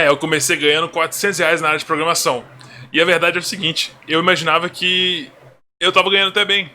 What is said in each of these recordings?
Eu comecei ganhando R$ 400 na área de programação. E a verdade é o seguinte, eu imaginava que eu tava ganhando até bem.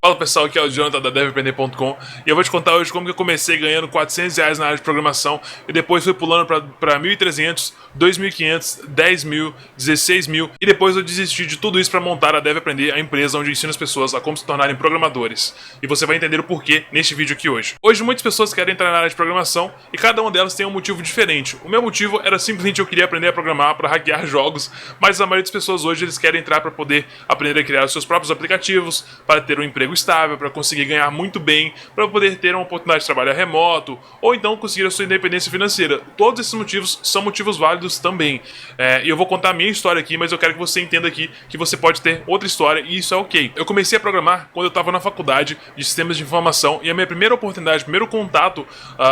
Fala pessoal, aqui é o Jonathan da DevAprender.com e eu vou te contar hoje como que eu comecei ganhando R$ 400 na área de programação e depois fui pulando para 1.300, 2.500, 10.000, 16.000 e depois eu desisti de tudo isso para montar a DevAprender, a empresa onde ensina as pessoas a como se tornarem programadores. E você vai entender o porquê neste vídeo aqui hoje. Hoje muitas pessoas querem entrar na área de programação e cada uma delas tem um motivo diferente. O meu motivo era simplesmente eu queria aprender a programar para hackear jogos, mas a maioria das pessoas hoje eles querem entrar para poder aprender a criar os seus próprios aplicativos, para ter um emprego estável, para conseguir ganhar muito bem, para poder ter uma oportunidade de trabalhar remoto, ou então conseguir a sua independência financeira. Todos esses motivos são motivos válidos também. E eu vou contar a minha história aqui, mas eu quero que você entenda aqui que você pode ter outra história e isso é ok. Eu comecei a programar quando eu estava na faculdade de sistemas de informação e a minha primeira oportunidade, primeiro contato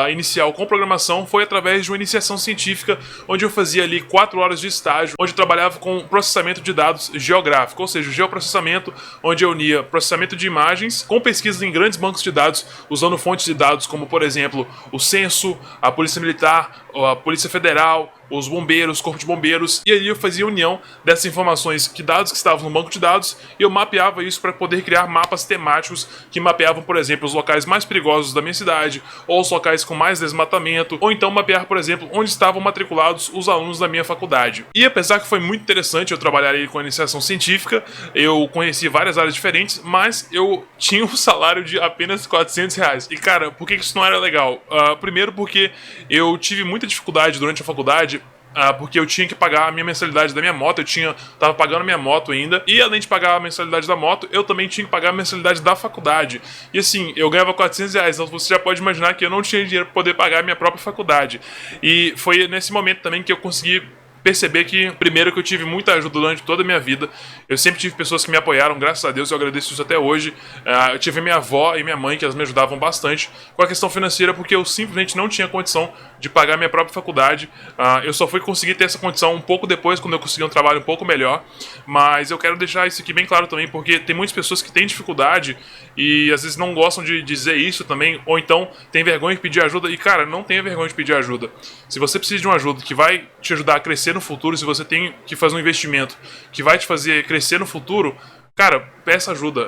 inicial com programação foi através de uma iniciação científica, onde eu fazia ali 4 horas de estágio, onde eu trabalhava com processamento de dados geográfico, ou seja, geoprocessamento, onde eu unia processamento de imagens com pesquisas em grandes bancos de dados, usando fontes de dados como, por exemplo, o Censo, a Polícia Militar, a Polícia Federal, os bombeiros, corpo de bombeiros, e aí eu fazia união dessas informações, que dados que estavam no banco de dados, e eu mapeava isso para poder criar mapas temáticos que mapeavam, por exemplo, os locais mais perigosos da minha cidade, ou os locais com mais desmatamento, ou então mapear, por exemplo, onde estavam matriculados os alunos da minha faculdade. E apesar que foi muito interessante eu trabalhar aí com a iniciação científica, eu conheci várias áreas diferentes, mas eu tinha um salário de apenas R$ 400. E cara, por que isso não era legal? Primeiro porque eu tive muita dificuldade durante a faculdade, porque eu tinha que pagar a minha mensalidade da minha moto, tava pagando a minha moto ainda, e além de pagar a mensalidade da moto, eu também tinha que pagar a mensalidade da faculdade. E assim, eu ganhava R$ 400, então você já pode imaginar que eu não tinha dinheiro para poder pagar a minha própria faculdade. E foi nesse momento também que eu consegui perceber que, primeiro, que eu tive muita ajuda durante toda a minha vida. Eu sempre tive pessoas que me apoiaram, graças a Deus, eu agradeço isso até hoje. Eu tive minha avó e minha mãe, que elas me ajudavam bastante com a questão financeira, porque eu simplesmente não tinha condição de pagar minha própria faculdade. Eu só fui conseguir ter essa condição um pouco depois, quando eu consegui um trabalho um pouco melhor. Mas eu quero deixar isso aqui bem claro também, porque tem muitas pessoas que têm dificuldade e às vezes não gostam de dizer isso também, ou então tem vergonha de pedir ajuda. E cara, não tenha vergonha de pedir ajuda. Se você precisa de uma ajuda que vai te ajudar a crescer no futuro, se você tem que fazer um investimento que vai te fazer crescer no futuro, cara, peça ajuda.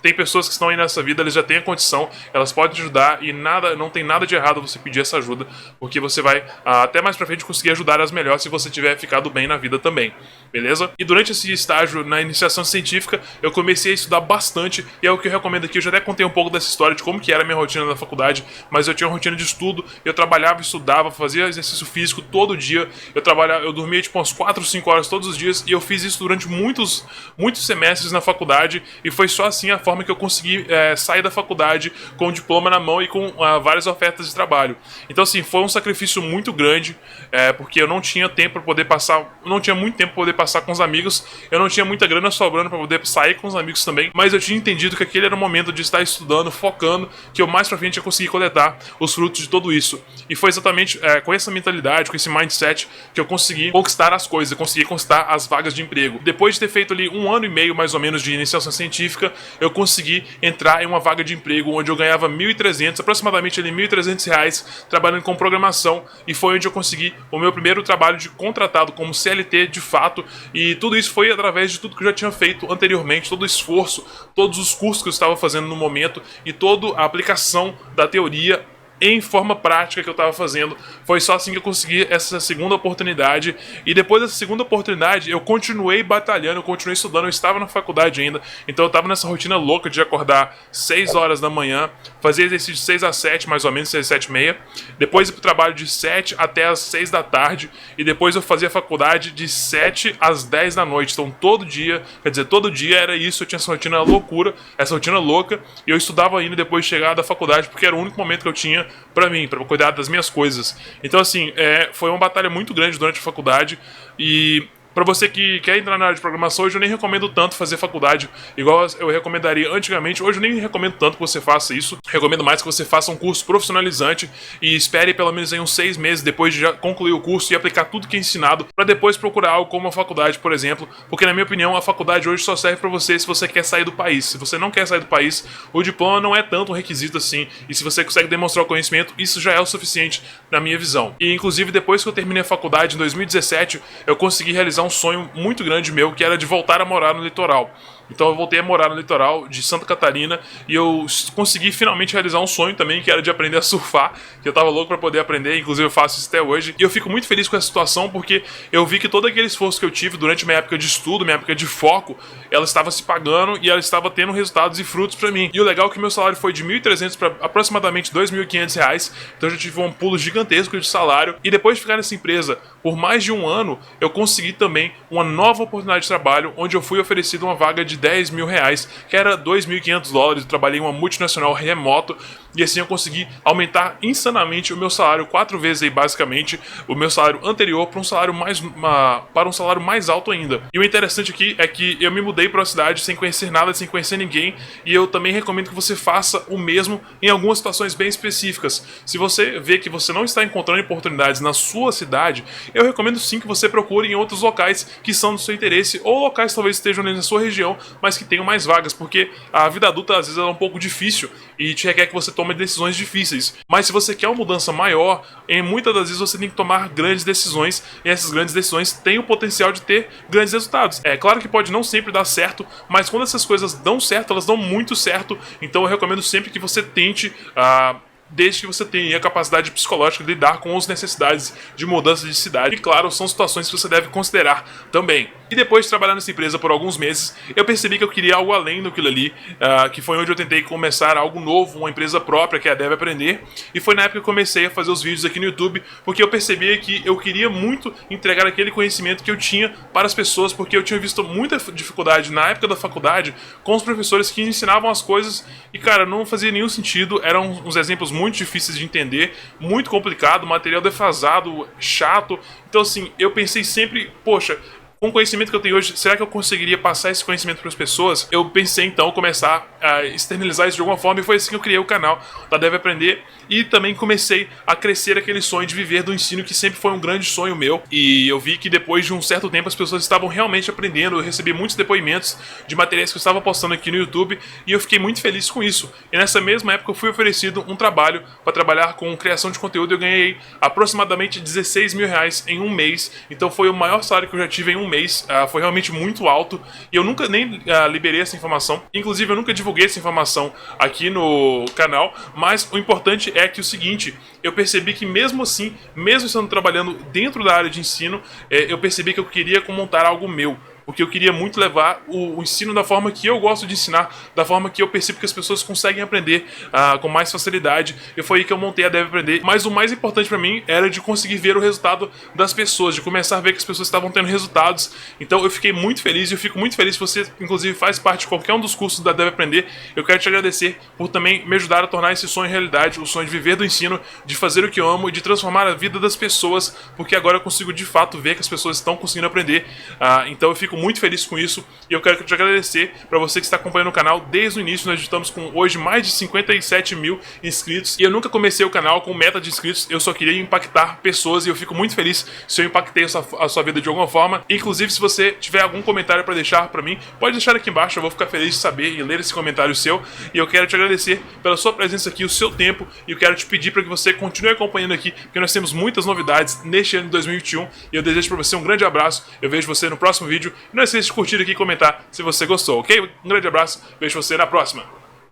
Tem pessoas que estão aí nessa vida, eles já têm a condição, elas podem te ajudar e não tem nada de errado você pedir essa ajuda, porque você vai até mais pra frente conseguir ajudar as melhores se você tiver ficado bem na vida também, beleza? E durante esse estágio na iniciação científica, eu comecei a estudar bastante e é o que eu recomendo aqui. Eu já até contei um pouco dessa história de como que era a minha rotina na faculdade, mas eu tinha uma rotina de estudo, eu trabalhava, estudava, fazia exercício físico todo dia, eu dormia tipo umas 4, 5 horas todos os dias e eu fiz isso durante muitos semestres na faculdade e foi só assim a forma que eu consegui sair da faculdade com o diploma na mão e com várias ofertas de trabalho. Então assim, foi um sacrifício muito grande, porque eu não tinha tempo para poder passar, não tinha muito tempo para poder passar com os amigos, eu não tinha muita grana sobrando para poder sair com os amigos também, mas eu tinha entendido que aquele era o momento de estar estudando, focando, que eu mais pra frente ia conseguir coletar os frutos de tudo isso. E foi exatamente com essa mentalidade, com esse mindset, que eu consegui conquistar as coisas, eu consegui conquistar as vagas de emprego. Depois de ter feito ali 1 ano e meio mais ou menos de iniciação científica, eu consegui entrar em uma vaga de emprego onde eu ganhava 1.300, aproximadamente ali R$ 1.300 trabalhando com programação, e foi onde eu consegui o meu primeiro trabalho de contratado como CLT de fato, e tudo isso foi através de tudo que eu já tinha feito anteriormente, todo o esforço, todos os cursos que eu estava fazendo no momento e toda a aplicação da teoria em forma prática que eu estava fazendo. Foi só assim que eu consegui essa segunda oportunidade. E depois dessa segunda oportunidade, eu continuei batalhando, eu continuei estudando, eu estava na faculdade ainda. Então eu estava nessa rotina louca de acordar 6 horas da manhã, fazer exercício de 6 às 7, mais ou menos, 6 às 7 e meia. Depois ir pro trabalho de 7 até às 6 da tarde. E depois eu fazia a faculdade de 7 às 10 da noite. Então todo dia, quer dizer, todo dia era isso. Eu tinha essa rotina loucura, essa rotina louca. E eu estudava ainda depois de chegar da faculdade, porque era o único momento que eu tinha pra mim, pra cuidar das minhas coisas. Então assim, foi uma batalha muito grande durante a faculdade e Para você que quer entrar na área de programação, hoje eu nem recomendo tanto fazer faculdade, igual eu recomendaria antigamente. Hoje eu nem recomendo tanto que você faça isso. Recomendo mais que você faça um curso profissionalizante e espere pelo menos aí uns 6 meses depois de já concluir o curso e aplicar tudo que é ensinado, para depois procurar algo como a faculdade, por exemplo. Porque na minha opinião, a faculdade hoje só serve para você se você quer sair do país. Se você não quer sair do país, o diploma não é tanto um requisito assim. E se você consegue demonstrar o conhecimento, isso já é o suficiente na minha visão. E inclusive depois que eu terminei a faculdade em 2017, eu consegui realizar um sonho muito grande meu, que era de voltar a morar no litoral. Então eu voltei a morar no litoral de Santa Catarina e eu consegui finalmente realizar um sonho também, que era de aprender a surfar, que eu tava louco para poder aprender, inclusive eu faço isso até hoje. E eu fico muito feliz com essa situação, porque eu vi que todo aquele esforço que eu tive durante minha época de estudo, minha época de foco, ela estava se pagando e ela estava tendo resultados e frutos para mim. E o legal é que meu salário foi de 1.300 para aproximadamente R$ 2.500, então eu já tive um pulo gigantesco de salário. E depois de ficar nessa empresa por mais de um ano, eu consegui também uma nova oportunidade de trabalho, onde eu fui oferecido uma vaga de R$ 10.000, que era $2.500. Eu trabalhei em uma multinacional remoto e assim eu consegui aumentar insanamente o meu salário 4 vezes aí, basicamente, o meu salário anterior para um salário mais alto ainda. E o interessante aqui é que eu me mudei para uma cidade sem conhecer nada, sem conhecer ninguém, e eu também recomendo que você faça o mesmo em algumas situações bem específicas. Se você vê que você não está encontrando oportunidades na sua cidade, eu recomendo sim que você procure em outros locais que são do seu interesse, ou locais talvez estejam na sua região, mas que tenham mais vagas, porque a vida adulta às vezes é um pouco difícil e te requer que você tome decisões difíceis. Mas se você quer uma mudança maior, em muitas das vezes você tem que tomar grandes decisões, e essas grandes decisões têm o potencial de ter grandes resultados. É claro que pode não sempre dar certo, mas quando essas coisas dão certo, elas dão muito certo. Então eu recomendo sempre que você tente desde que você tenha a capacidade psicológica de lidar com as necessidades de mudança de cidade. E claro, são situações que você deve considerar também. E depois de trabalhar nessa empresa por alguns meses, eu percebi que eu queria algo além daquilo ali, que foi onde eu tentei começar algo novo, uma empresa própria, que é a Deve Aprender. E foi na época que eu comecei a fazer os vídeos aqui no YouTube, porque eu percebia que eu queria muito entregar aquele conhecimento que eu tinha para as pessoas, porque eu tinha visto muita dificuldade na época da faculdade com os professores que ensinavam as coisas e, cara, não fazia nenhum sentido, eram uns exemplos muito difíceis de entender, muito complicado, material defasado, chato. Então assim, eu pensei sempre, poxa, com o conhecimento que eu tenho hoje, será que eu conseguiria passar esse conhecimento para as pessoas? Eu pensei então começar a externalizar isso de alguma forma, e foi assim que eu criei o canal da Deve Aprender. E também comecei a crescer aquele sonho de viver do ensino, que sempre foi um grande sonho meu. E eu vi que depois de um certo tempo as pessoas estavam realmente aprendendo. Eu recebi muitos depoimentos de materiais que eu estava postando aqui no YouTube, e eu fiquei muito feliz com isso. E nessa mesma época eu fui oferecido um trabalho para trabalhar com criação de conteúdo. Eu ganhei aproximadamente R$ 16.000 em um mês. Então foi o maior salário que eu já tive em um mês. Foi realmente muito alto. E eu nunca nem liberei essa informação. Inclusive eu nunca divulguei essa informação aqui no canal. Mas o importante é que o seguinte, eu percebi que mesmo assim, mesmo estando trabalhando dentro da área de ensino, eu percebi que eu queria montar algo meu. Porque eu queria muito levar o ensino da forma que eu gosto de ensinar, da forma que eu percebo que as pessoas conseguem aprender com mais facilidade. E foi aí que eu montei a Deve Aprender. Mas o mais importante pra mim era de conseguir ver o resultado das pessoas, de começar a ver que as pessoas estavam tendo resultados. Então eu fiquei muito feliz, e eu fico muito feliz se você, inclusive, faz parte de qualquer um dos cursos da Deve Aprender. Eu quero te agradecer por também me ajudar a tornar esse sonho realidade, o sonho de viver do ensino, de fazer o que eu amo e de transformar a vida das pessoas, porque agora eu consigo de fato ver que as pessoas estão conseguindo aprender. Então eu fico muito feliz com isso, e eu quero te agradecer para você que está acompanhando o canal desde o início. Nós estamos com hoje mais de 57 mil inscritos, e eu nunca comecei o canal com meta de inscritos, eu só queria impactar pessoas, e eu fico muito feliz se eu impactei a sua vida de alguma forma. Inclusive, se você tiver algum comentário para deixar para mim, pode deixar aqui embaixo, eu vou ficar feliz de saber e ler esse comentário seu. E eu quero te agradecer pela sua presença aqui, o seu tempo, e eu quero te pedir para que você continue acompanhando aqui, porque nós temos muitas novidades neste ano de 2021, e eu desejo para você um grande abraço. Eu vejo você no próximo vídeo. Não esqueça de curtir aqui e comentar se você gostou, ok? Um grande abraço, vejo você na próxima.